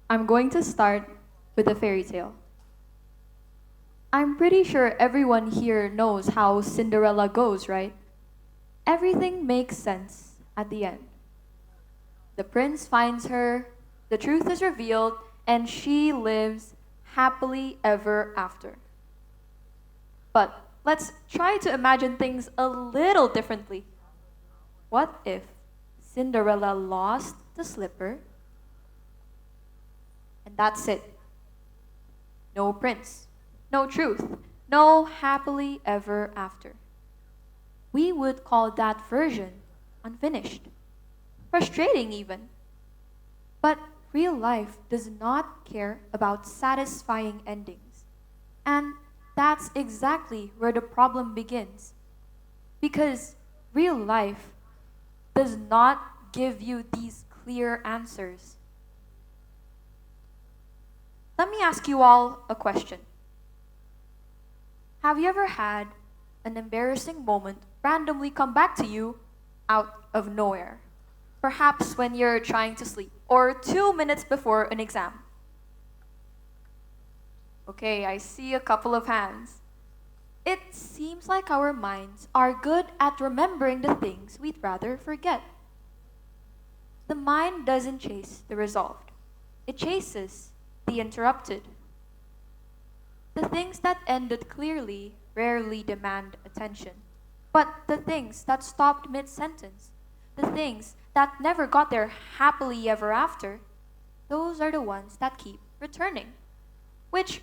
I'm going to start with a fairy tale. I'm pretty sure everyone here knows how Cinderella goes, right? Everything makes sense at the end. The prince finds her, the truth is revealed, and she lives happily ever after. But let's try to imagine things a little differently. What if Cinderella lost the slipper and that's it? No prince, no truth, no happily ever after. We would call that version unfinished, frustrating even. But real life does not care about satisfying endings. And that's exactly where the problem begins. Because real life does not give you these clear answers. Let me ask you all a question. Have you ever had an embarrassing moment randomly come back to you out of nowhere? Perhaps when you're trying to sleep or 2 minutes before an exam. Okay, I see a couple of hands. It seems like our minds are good at remembering the things we'd rather forget. The mind doesn't chase the resolved, it chases the interrupted. The things that ended clearly rarely demand attention. But the things that stopped mid sentence, the things that never got there happily ever after, those are the ones that keep returning. Which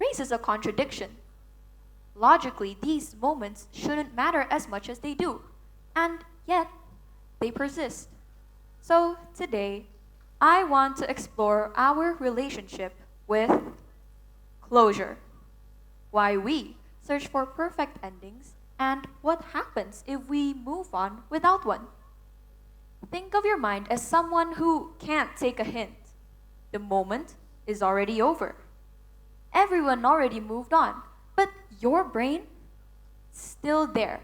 raises a contradiction. Logically, these moments shouldn't matter as much as they do, and yet they persist. So today, I want to explore our relationship with closure, why we search for perfect endings, and what happens if we move on without one. Think of your mind as someone who can't take a hint. The moment is already over. Everyone already moved on, but your brain still there,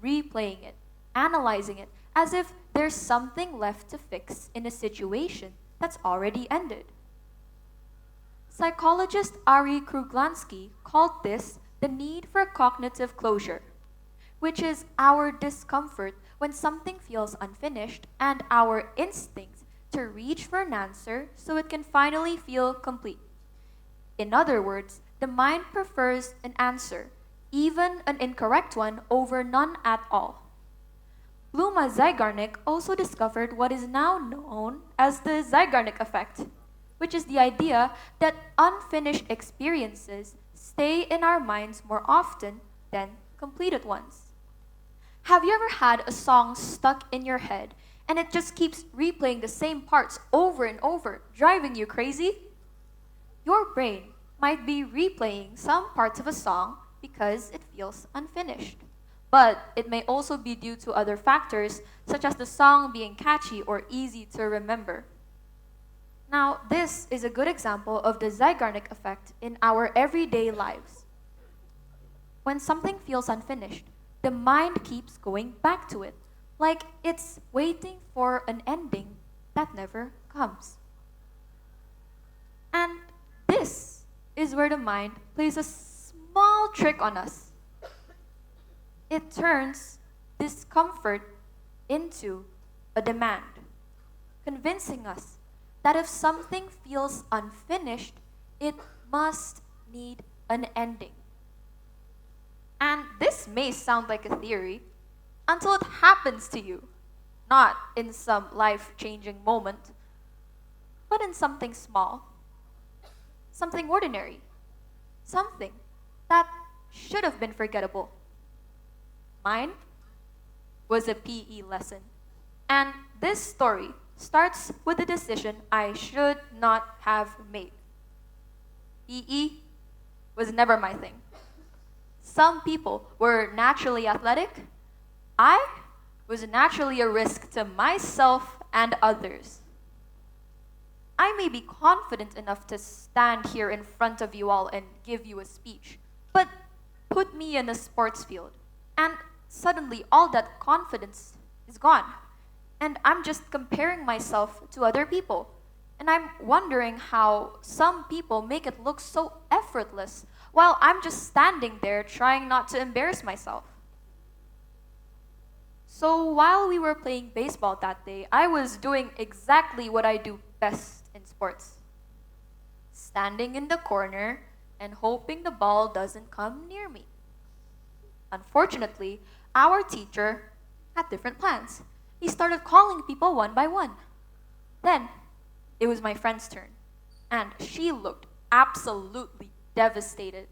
replaying it, analyzing it, as if there's something left to fix in a situation that's already ended. Psychologist Ari Kruglansky called this the need for cognitive closure, which is our discomfort when something feels unfinished and our instinct to reach for an answer so it can finally feel complete. In other words, the mind prefers an answer, even an incorrect one, over none at all. Bluma Zygarnik also discovered what is now known as the Zygarnik effect, which is the idea that unfinished experiences stay in our minds more often than completed ones. Have you ever had a song stuck in your head and it just keeps replaying the same parts over and over, driving you crazy? Your brain might be replaying some parts of a song because it feels unfinished. But it may also be due to other factors, such as the song being catchy or easy to remember. Now, this is a good example of the Zygarnik effect in our everyday lives. When something feels unfinished, the mind keeps going back to it, like it's waiting for an ending that never comes. And this is where the mind plays a small trick on us. It turns discomfort into a demand, convincing us that if something feels unfinished, it must need an ending. And this may sound like a theory until it happens to you, not in some life changing moment, but in something small, something ordinary, something that should have been forgettable. Mine was a PE lesson. And this story starts with a decision I should not have made. PE was never my thing. Some people were naturally athletic. I was naturally a risk to myself and others. I may be confident enough to stand here in front of you all and give you a speech, but put me in a sports field, and suddenly all that confidence is gone. And I'm just comparing myself to other people, And I'm wondering how some people make it look so effortless while I'm just standing there trying not to embarrass myself. So while we were playing baseball that day, I was doing exactly what I do best in sports. Standing in the corner and hoping the ball doesn't come near me. Unfortunately, our teacher had different plans. He started calling people one by one. Then, it was my friend's turn, and she looked absolutely devastated,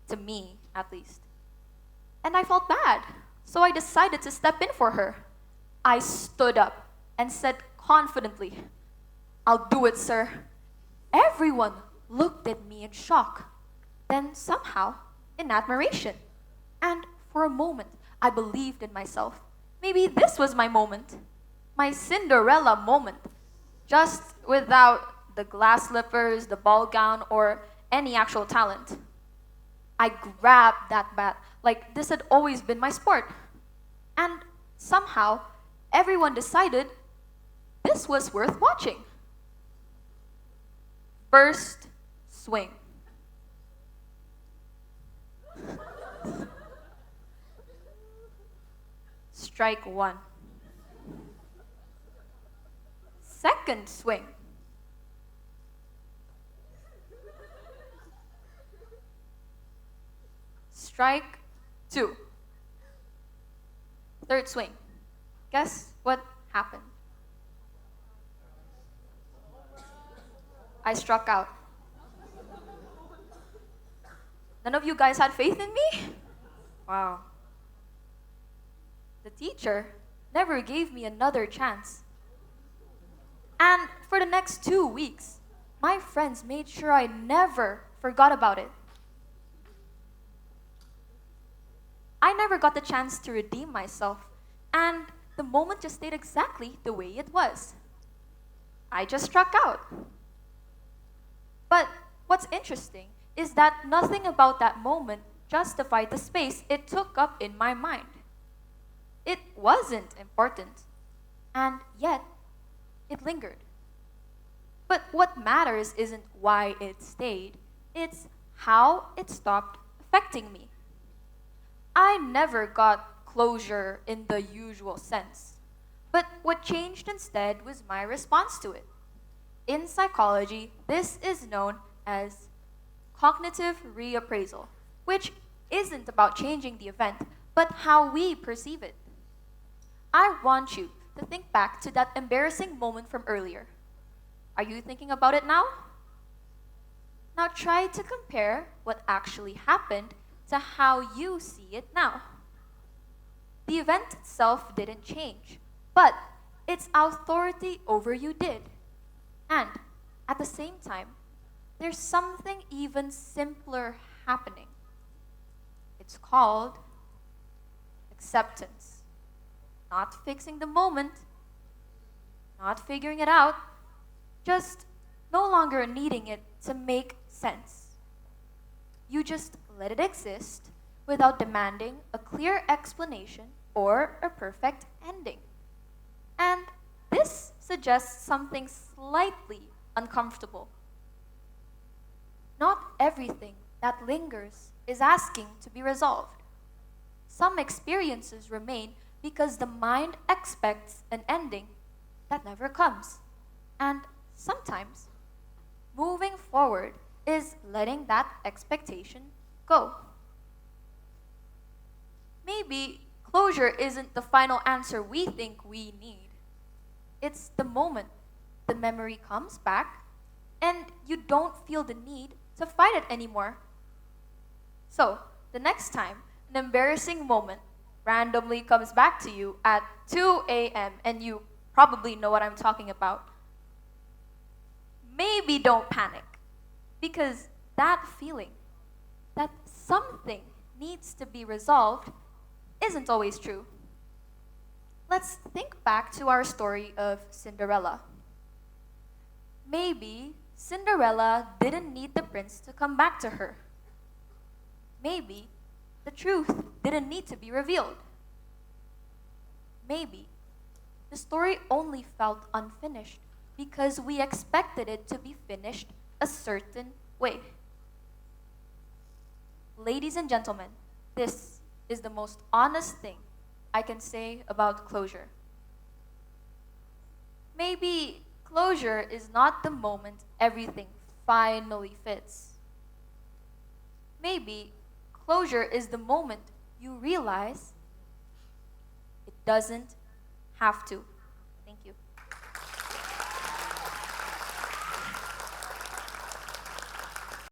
to me at least. And I felt bad, so I decided to step in for her. I stood up and said confidently, "I'll do it, sir." Everyone looked at me in shock, then somehow in admiration. And for a moment, I believed in myself. Maybe this was my moment, my Cinderella moment, just without the glass slippers, the ball gown, or any actual talent. I grabbed that bat like this had always been my sport. And somehow, everyone decided this was worth watching. First swing. Strike one. Second swing. Strike two. Third swing. Guess what happened? I struck out. None of you guys had faith in me? Wow. The teacher never gave me another chance. And for the next 2 weeks, my friends made sure I never forgot about it. I never got the chance to redeem myself, and the moment just stayed exactly the way it was. I just struck out. But what's interesting is that nothing about that moment justified the space it took up in my mind. It wasn't important, and yet it lingered. But what matters isn't why it stayed, it's how it stopped affecting me. I never got closure in the usual sense, but what changed instead was my response to it. In psychology, this is known as cognitive reappraisal, which isn't about changing the event, but how we perceive it. I want you to think back to that embarrassing moment from earlier. Are you thinking about it now? Now try to compare what actually happened to how you see it now. The event itself didn't change, but its authority over you did. And at the same time, there's something even simpler happening. It's called acceptance. Not fixing the moment, not figuring it out, just no longer needing it to make sense. You just let it exist without demanding a clear explanation or a perfect ending. And this suggests something slightly uncomfortable. Not everything that lingers is asking to be resolved. Some experiences remain because the mind expects an ending that never comes. And sometimes, moving forward is letting that expectation go. Maybe closure isn't the final answer we think we need. It's the moment the memory comes back and you don't feel the need to fight it anymore. So, the next time an embarrassing moment randomly comes back to you at 2 a.m. and you probably know what I'm talking about, maybe don't panic, because that feeling that something needs to be resolved isn't always true. Let's think back to our story of Cinderella. Maybe Cinderella didn't need the prince to come back to her. Maybe the truth didn't need to be revealed. Maybe the story only felt unfinished because we expected it to be finished a certain way. Ladies and gentlemen, this is the most honest thing I can say about closure. Maybe closure is not the moment everything finally fits. Maybe closure is the moment you realize it doesn't have to.